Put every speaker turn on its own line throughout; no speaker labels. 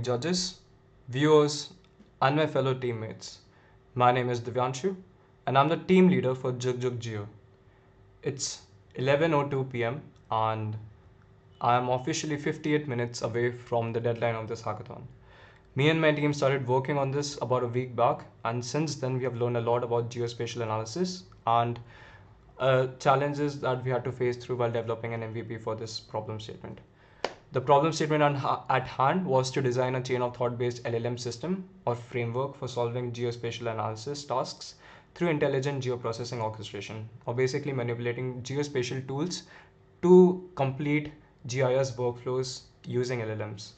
Judges, viewers, and my fellow teammates. My name is Divyanshu, and I'm the team leader for JugJugGeo. It's 11:02 p.m. and I am officially 58 minutes away from the deadline of this hackathon. Me and my team started working on this about a week back, and since then we have learned a lot about geospatial analysis and challenges that we had to face through while developing an MVP for this problem statement. The problem statement at hand was to design a chain of thought-based LLM system or framework for solving geospatial analysis tasks through intelligent geoprocessing orchestration, or basically manipulating geospatial tools to complete GIS workflows using LLMs.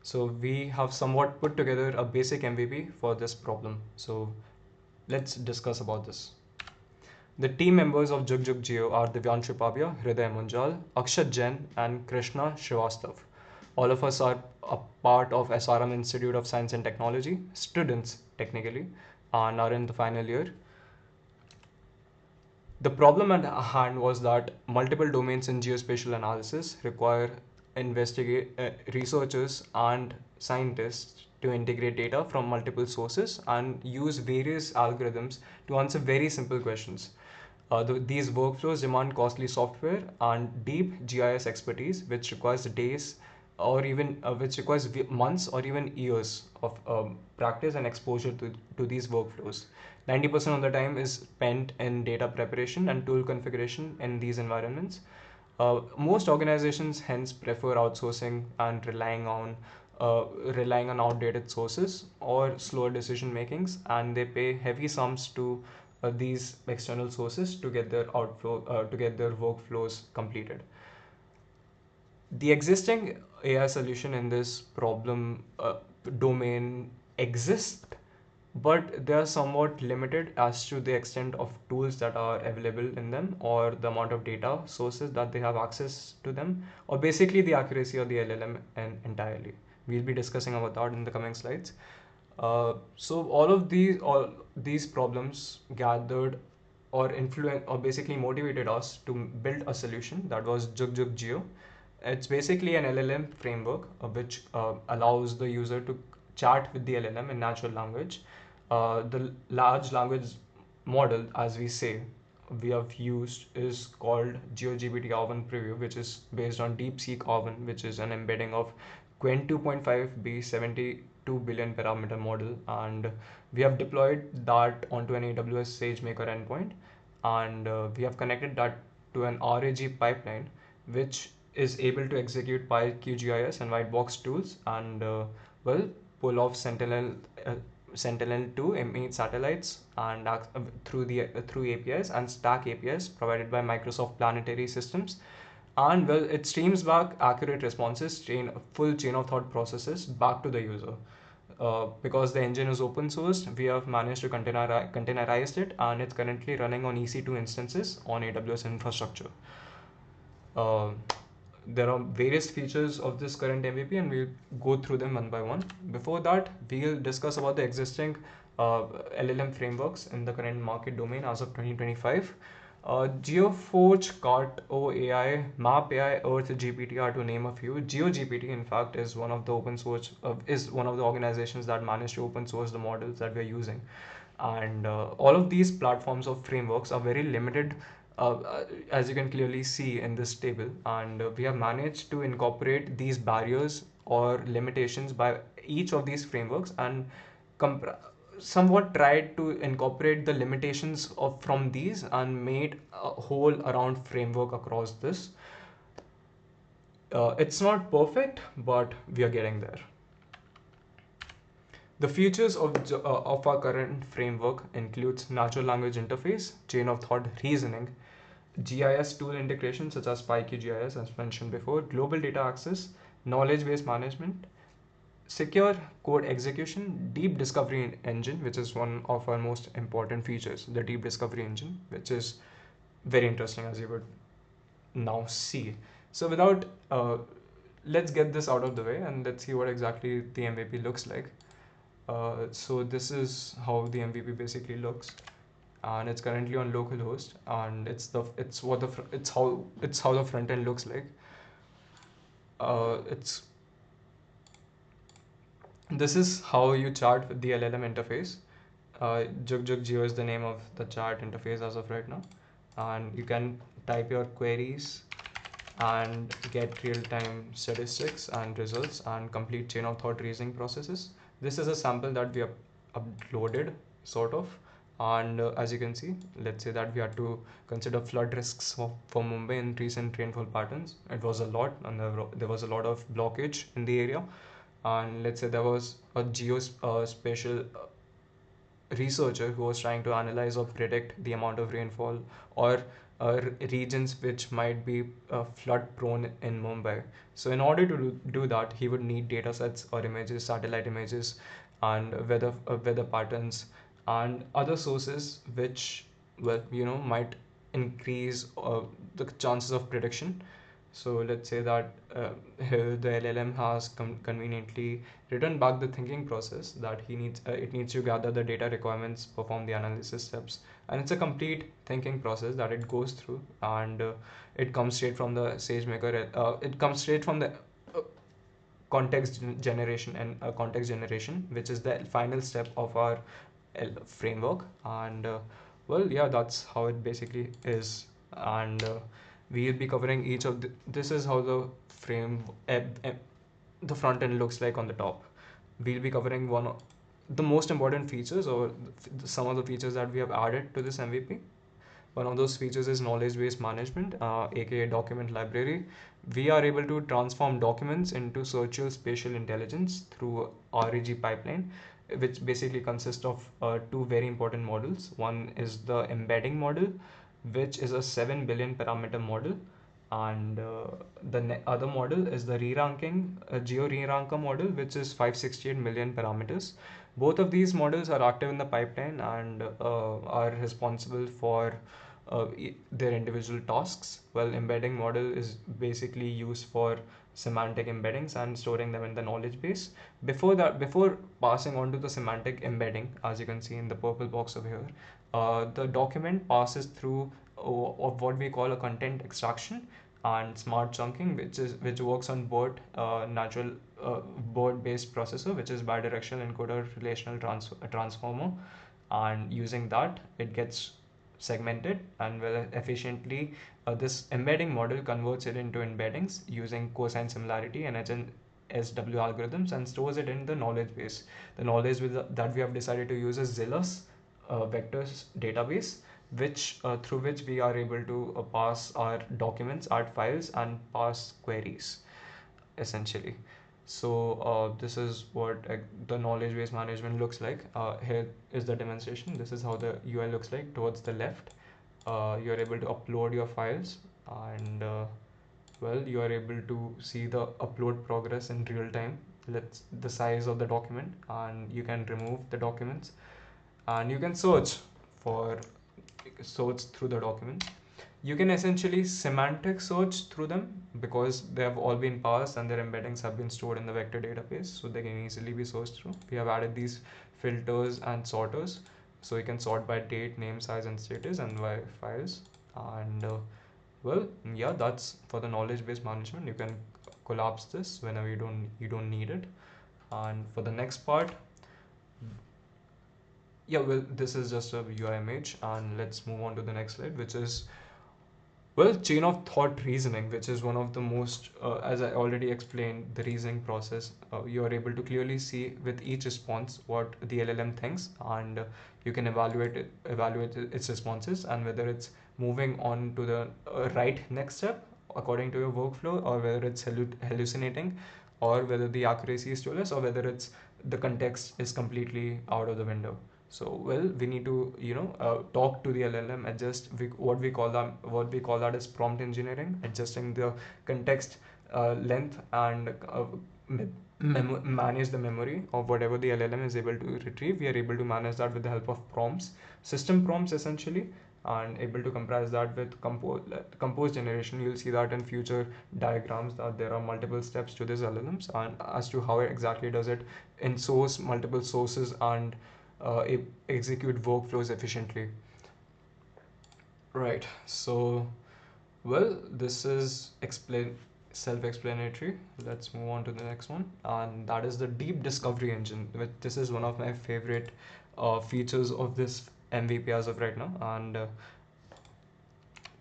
So we have somewhat put together a basic MVP for this problem. So let's discuss about this. The team members of JugJugGeo are Divyanshu Pavia, Hriday Munjal, Akshat Jain, and Krishna Srivastav. All of us are a part of SRM Institute of Science and Technology, students technically, and are in the final year. The problem at hand was that multiple domains in geospatial analysis require researchers and scientists to integrate data from multiple sources and use various algorithms to answer very simple questions. These workflows demand costly software and deep GIS expertise, which requires days or even which requires months or even years of practice and exposure to these workflows. 90% of the time is spent in data preparation and tool configuration in these environments. Most organizations hence prefer outsourcing and relying on outdated sources or slower decision makings, and they pay heavy sums to these external sources to get their workflows completed. The existing AI solution in this problem domain exists, but they are somewhat limited as to the extent of tools that are available in them, or the amount of data sources that they have access to them, or basically the accuracy of the LLM entirely. We'll be discussing about that in the coming slides. So all these problems gathered or influence or basically motivated us to build a solution that was JugJugGeo. It's basically an LLM framework which allows the user to chat with the LLM in natural language. The large language model, as we say, we have used is called GeoGPT R1 Preview, which is based on DeepSeek R1, which is an embedding of Qwen 2.5B 72 billion parameter model, and we have deployed that onto an AWS SageMaker endpoint, and we have connected that to an RAG pipeline, which is able to execute PyQGIS and WhiteboxTools and pull off Sentinel-2 M8 satellites and through APIs and STAC APIs provided by Microsoft Planetary Systems, and it streams back accurate responses, full chain of thought processes back to the user. Because the engine is open sourced, we have managed to containerize it, and it's currently running on EC2 instances on AWS Infrastructure. There are various features of this current MVP, and we'll go through them one by one. Before that, we'll discuss about the existing LLM frameworks in the current market domain as of 2025. GeoForge, Cart.o AI, Map AI, Earth GPT are to name a few. GeoGPT, in fact, is one of the organizations that managed to open source the models that we're using. And all of these platforms of frameworks are very limited, as you can clearly see in this table, and we have managed to incorporate these barriers or limitations by each of these frameworks and somewhat tried to incorporate the limitations from these and made a whole around framework across this. It's not perfect, but we are getting there. The features of our current framework includes natural language interface, chain of thought reasoning, GIS tool integration such as PyQGIS as mentioned before, global data access, knowledge-based management, secure code execution, deep discovery engine, which is one of our most important features, the deep discovery engine, which is very interesting as you would now see. So let's get this out of the way and let's see what exactly the MVP looks like. So this is how the MVP basically looks, and it's currently on localhost, and it's how the front end looks like. It's This is how you chart with the LLM interface. JugJugGeo is the name of the chart interface as of right now, and you can type your queries and get real-time statistics and results and complete chain of thought reasoning processes. This is a sample that we have uploaded, sort of, and as you can see, let's say that we had to consider flood risks for Mumbai in recent rainfall patterns. It was a lot, and there was a lot of blockage in the area. And let's say there was a geospatial researcher who was trying to analyze or predict the amount of rainfall or regions which might be flood prone in Mumbai. So in order to do that, he would need data sets or images, satellite images, and weather patterns and other sources which, well, might increase the chances of prediction. So let's say that here the LLM has conveniently written back the thinking process that it needs to gather the data requirements, perform the analysis steps, and it's a complete thinking process that it goes through, and it comes straight from the SageMaker. It comes straight from the context generation, which is the final step of our framework. And well, yeah, that's how it basically is. And we'll be covering each of this is how the the front end looks like on the top. We'll be covering one of the most important features, or some of the features that we have added to this MVP. One of those features is knowledge-based management, aka document library. We are able to transform documents into searchable spatial intelligence through REG pipeline, which basically consists of two very important models. One is the embedding model, which is a 7 billion parameter model, and the other model is the re-ranking geo re-ranker model, which is 568 million parameters. Both of these models are active in the pipeline and are responsible for their individual tasks. Well, embedding model is basically used for semantic embeddings and storing them in the knowledge base. Before passing on to the semantic embedding, as you can see in the purple box over here, the document passes through of what we call a content extraction and smart chunking, which works on both natural board based processor, which is bidirectional encoder relational transformer, and using that it gets segmented, and very efficiently this embedding model converts it into embeddings using cosine similarity and HNSW algorithms and stores it in the knowledge base. The knowledge that we have decided to use is Zillus vectors database, which through which we are able to pass our documents, add files, and pass queries, essentially. So this is what the knowledge base management looks like. Here is the demonstration. This is how the UI looks like. Towards the left, you are able to upload your files, and well, you are able to see the upload progress in real time. Let's the size of the document, and you can remove the documents, and you can search through the document. You can essentially semantic search through them because they have all been parsed and their embeddings have been stored in the vector database, so they can easily be searched through. We have added these filters and sorters, so you can sort by date, name, size, and status, and by files. And well, yeah, that's for the knowledge base management. You can collapse this whenever you don't need it. And for the next part, yeah, well, this is just a UI image, and let's move on to the next slide, which is, well, chain of thought reasoning, which is one of the most, as I already explained, the reasoning process. You are able to clearly see with each response what the LLM thinks, and you can evaluate its responses and whether it's moving on to the right next step according to your workflow, or whether it's hallucinating, or whether the accuracy is too less, or whether it's the context is completely out of the window. So, well, we need to talk to the LLM, adjust what we call that is prompt engineering, adjusting the context length, and manage the memory of whatever the LLM is able to retrieve. We are able to manage that with the help of prompts, system prompts essentially, and able to comprise that with compose generation. You'll see that in future diagrams that there are multiple steps to this LLMs, and as to how exactly does it in source multiple sources and execute workflows efficiently. Right. So, well, this is explain. self-explanatory. Let's move on to the next one, and that is the deep discovery engine, which this is one of my favorite features of this MVP as of right now. And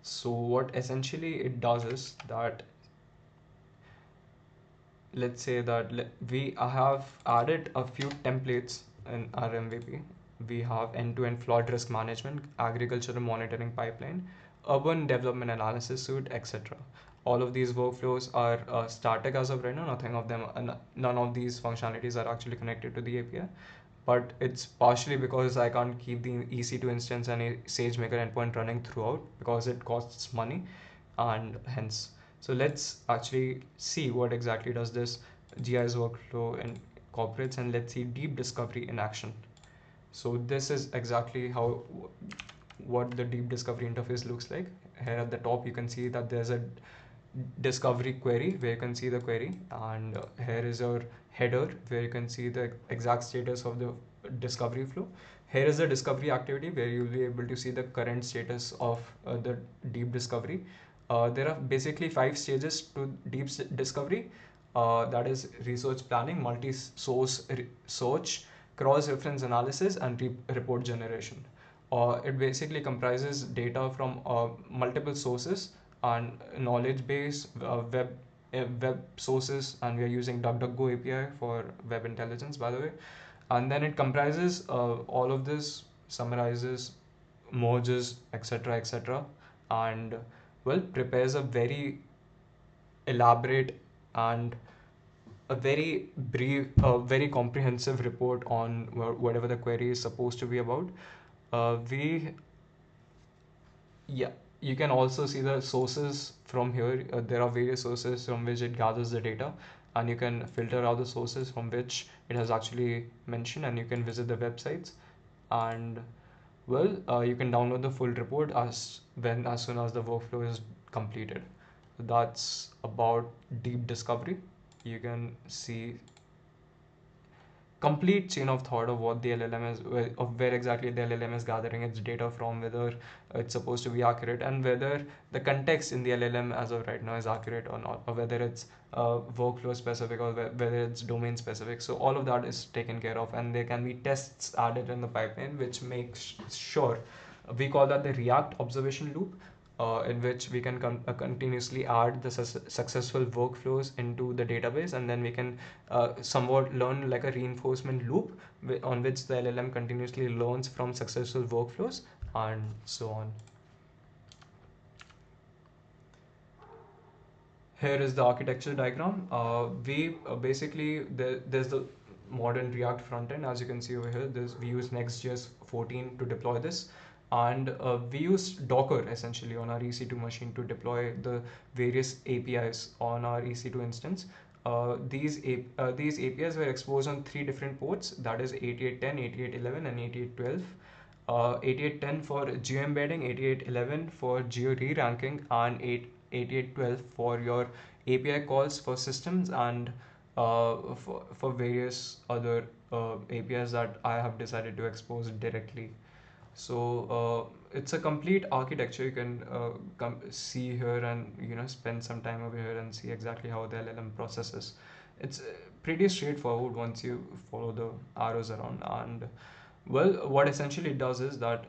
so what essentially it does is that, let's say that we have added a few templates in our MVP. We have end-to-end flood risk management, agricultural monitoring pipeline, urban development analysis suite, etc. All of these workflows are static as of right now. Nothing of them, none of these functionalities are actually connected to the API. But it's partially because I can't keep the EC2 instance and a SageMaker endpoint running throughout because it costs money, and hence. So let's actually see what exactly does this GIS workflow incorporates, and let's see deep discovery in action. So this is exactly how what the deep discovery interface looks like. Here at the top you can see that there's a discovery query where you can see the query, and here is your header where you can see the exact status of the discovery flow. Here is the discovery activity where you'll be able to see the current status of the deep discovery. There are basically 5 stages to deep discovery. That is research planning, multi-source search, cross-reference analysis, and report generation. It basically comprises data from multiple sources and knowledge base, web sources, and we are using DuckDuckGo API for web intelligence, by the way. And then it comprises all of this, summarizes, merges, etc., etc., and well, prepares a very elaborate and a very brief, very comprehensive report on whatever the query is supposed to be about. We Yeah, you can also see the sources from here. There are various sources from which it gathers the data, and you can filter out the sources from which it has actually mentioned, and you can visit the websites. And well, you can download the full report as soon as the workflow is completed. That's about deep discovery. You can see complete chain of thought of what the LLM is, of where exactly the LLM is gathering its data from, whether it's supposed to be accurate, and whether the context in the LLM as of right now is accurate or not, or whether it's workflow specific or whether it's domain specific. So all of that is taken care of, and there can be tests added in the pipeline, which makes sure, we call that the React observation loop, in which we can continuously add the successful workflows into the database, and then we can somewhat learn like a reinforcement loop on which the LLM continuously learns from successful workflows and so on. Here is the architecture diagram. We basically, there's the modern React frontend, as you can see over here. We use Next.js 14 to deploy this, and we use Docker essentially on our EC2 machine to deploy the various APIs on our EC2 instance. These APIs were exposed on 3 different ports, that is 8810, 8811, and 8812. 8810 for geo embedding, 8811 for geo re-ranking, and 8812 for your API calls for systems, and for various other APIs that I have decided to expose directly. So it's a complete architecture. You can come see here and spend some time over here and see exactly how the LLM processes. It's pretty straightforward once you follow the arrows around. And well, what essentially it does is that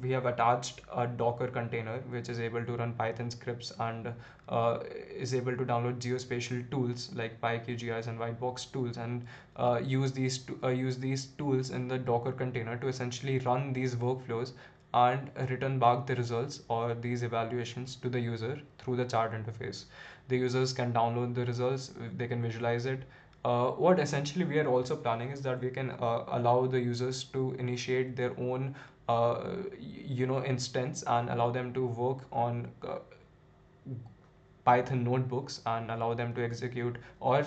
we have attached a Docker container which is able to run Python scripts, and is able to download geospatial tools like PyQGIS and WhiteboxTools, and use these tools in the Docker container to essentially run these workflows and return back the results or these evaluations to the user through the chart interface. The users can download the results, they can visualize it. What essentially we are also planning is that we can allow the users to initiate their own instance, and allow them to work on Python notebooks, and allow them to execute or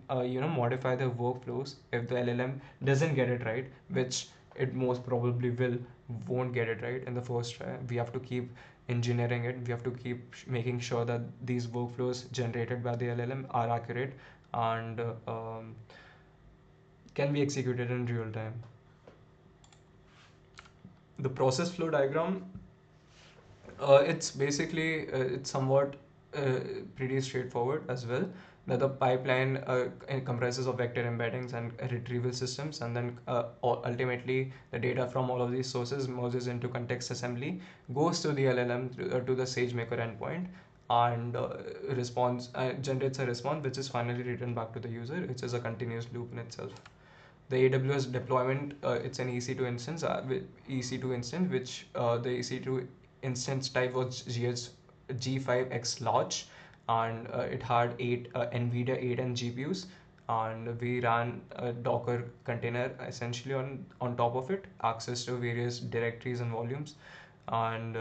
modify their workflows if the LLM doesn't get it right, which it most probably won't get it right in the first try. We have to keep engineering it. We have to keep making sure that these workflows generated by the LLM are accurate and can be executed in real time. The process flow diagram, it's basically it's somewhat uh, pretty straightforward as well. That the pipeline comprises of vector embeddings and retrieval systems, and then ultimately the data from all of these sources merges into context assembly, goes to the LLM, to the SageMaker endpoint, and generates a response which is finally written back to the user, which is a continuous loop in itself. The AWS deployment, it's an EC2 instance, which the EC2 instance type was G5X large, and it had 8 GPUs, and we ran a Docker container essentially on top of it, access to various directories and volumes, and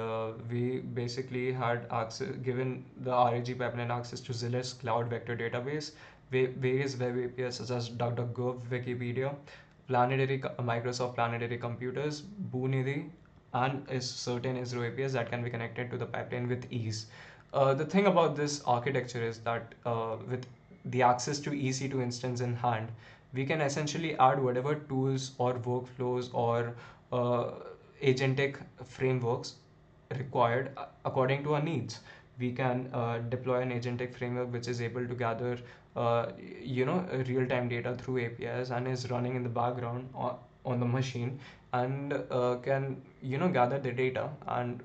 we basically had access, given the RAG pipeline, access to Zillow's cloud vector database, various web APIs such as DugJugGeo, Wikipedia, Microsoft Planetary Computers, Bhoonidhi, and is certain ISRO APIs that can be connected to the pipeline with ease. The thing about this architecture is that with the access to EC2 instance in hand, we can essentially add whatever tools or workflows or agentic frameworks required according to our needs. We can deploy an agentic framework which is able to gather real-time data through APIs and is running in the background on the machine, and can gather the data and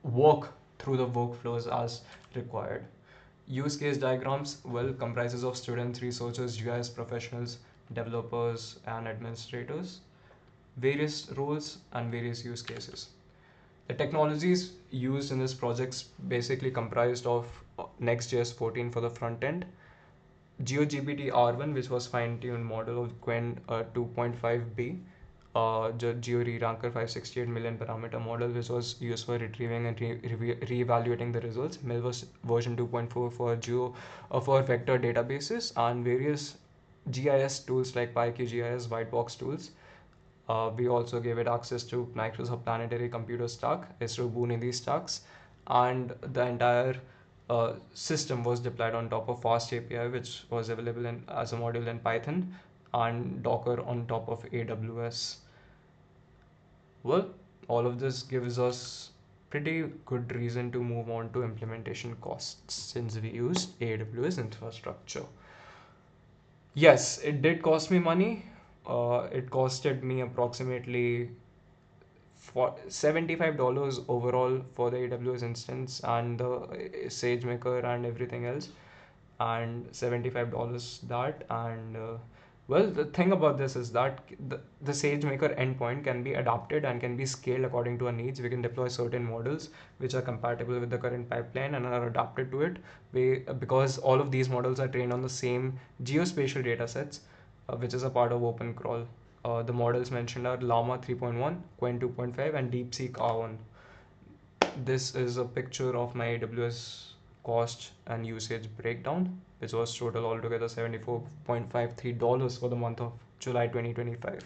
work through the workflows as required. Use case diagrams, well, comprises of students, researchers, GIS professionals, developers, and administrators, various roles and various use cases. The technologies used in this project basically comprised of Next.js 14 for the front end, GeoGPT R1, which was fine-tuned model of Qwen 2.5b, GeoReranker 568 million parameter model, which was used for retrieving and re-evaluating the results. MIL was version 2.4 for for vector databases, and various GIS tools like PyQGIS, WhiteboxTools. We also gave it access to Microsoft Planetary Computer Stack, ISRO Bhoonidhi stacks, and the entire system was deployed on top of Fast API, which was available as a module in Python, and Docker on top of AWS. Well, all of this gives us pretty good reason to move on to implementation costs, since we used AWS infrastructure. Yes, it did cost me money. It costed me approximately for $75 overall for the AWS instance and the SageMaker and everything else, and $75 that. And well, the thing about this is that the SageMaker endpoint can be adapted and can be scaled according to our needs. We can deploy certain models which are compatible with the current pipeline and are adapted to it. Because all of these models are trained on the same geospatial datasets, which is a part of OpenCrawl. The models mentioned are Llama 3.1, Qwen 2.5, and DeepSeek R1. This is a picture of my AWS cost and usage breakdown, which was total altogether $74.53 for the month of July 2025.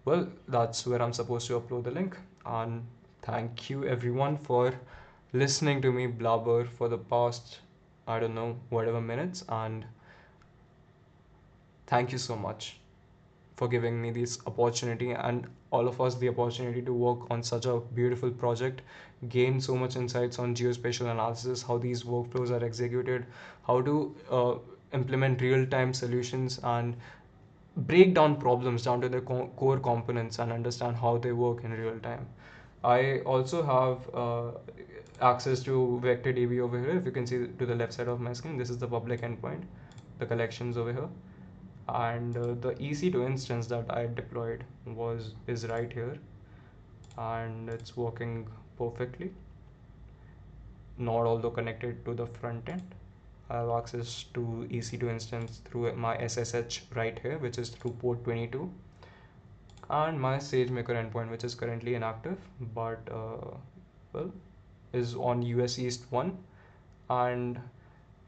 Well, that's where I'm supposed to upload the link. And thank you everyone for listening to me blabber for the past, I don't know, whatever minutes. And thank you so much for giving me this opportunity and all of us the opportunity to work on such a beautiful project, gain so much insights on geospatial analysis, how these workflows are executed, how to implement real-time solutions, and break down problems down to the core components and understand how they work in real time. I also have access to VectorDB over here. If you can see to the left side of my screen, this is the public endpoint, the collections over here, and the EC2 instance that I deployed is right here, and it's working perfectly. Not although connected to the front end. I have access to EC2 instance through my SSH right here, which is through port 22, and my SageMaker endpoint, which is currently inactive, but well, is on US East 1, and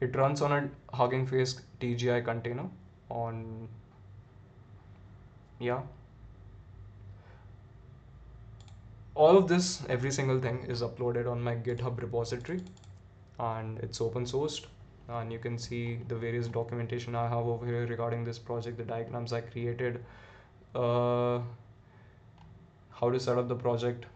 it runs on a Hugging Face TGI container on, yeah. All of this, every single thing is uploaded on my GitHub repository, and it's open sourced, and you can see the various documentation I have over here regarding this project, the diagrams I created, how to set up the project.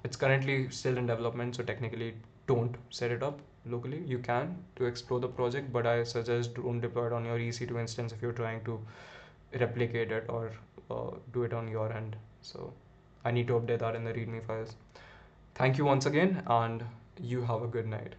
It's currently still in development, so technically don't set it up locally. You can to explore the project, but I suggest don't deploy it on your EC2 instance if you're trying to replicate it or do it on your end. So I need to update that in the README files. Thank you once again, and you have a good night.